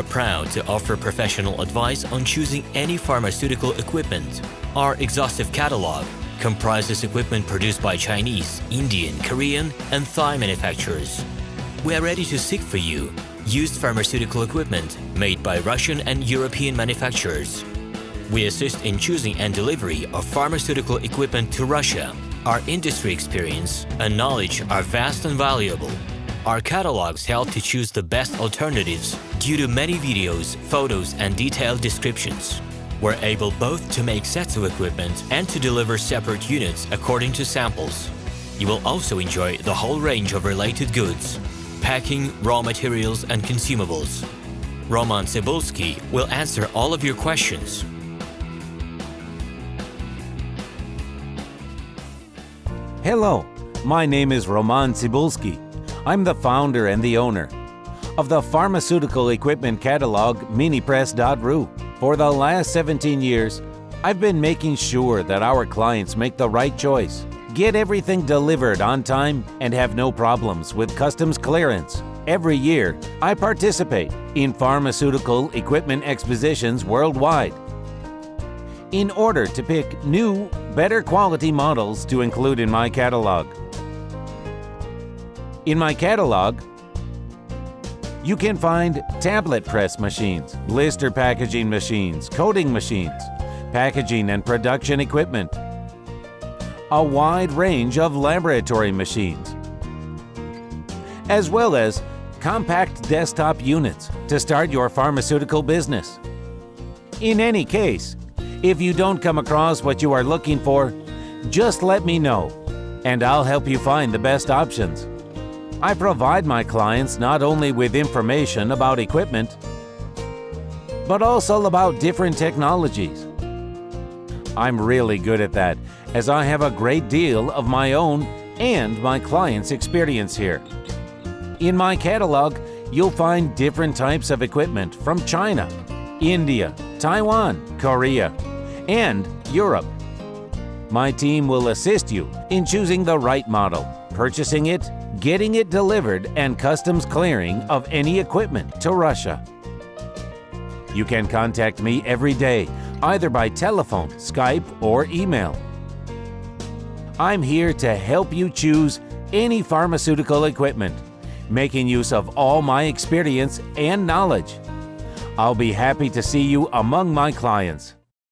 We're proud to offer professional advice on choosing any pharmaceutical equipment. Our exhaustive catalog comprises equipment produced by Chinese, Indian, Korean, and Thai manufacturers. We are ready to seek for you used pharmaceutical equipment made by Russian and European manufacturers. We assist in choosing and delivery of pharmaceutical equipment to Russia. Our industry experience and knowledge are vast and valuable. Our catalogs help to choose the best alternatives due to many videos, photos, and detailed descriptions. We're able both to make sets of equipment and to deliver separate units according to samples. You will also enjoy the whole range of related goods, packing, raw materials, and consumables. RomanTsibulsky will answer all of your questions. Hello, my name is RomanTsibulsky. I'm the founder and the owner of the pharmaceutical equipment catalog Minipress.ru. For the last 17 years, I've been making sure that our clients make the right choice, get everything delivered on time, and have no problems with customs clearance. Every year, I participate in pharmaceutical equipment expositions worldwide in order to pick new, better quality models to include in my catalog. In my catalog, you can find tablet press machines, blister packaging machines, coating machines, packaging and production equipment, a wide range of laboratory machines, as well as compact desktop units to start your pharmaceutical business. In any case, if you don't come across what you are looking for, just let me know, and I'll help you find the best options. I provide my clients not only with information about equipment, but also about different technologies. I'm really good at that, as I have a great deal of my own and my clients' experience here. In my catalog, you'll find different types of equipment from China, India, Taiwan, Korea, and Europe. My team will assist you in choosing the right model, purchasing it, getting it delivered, and customs clearing of any equipment to Russia. You can contact me every day, either by telephone, Skype, or email. I'm here to help you choose any pharmaceutical equipment, making use of all my experience and knowledge. I'll be happy to see you among my clients.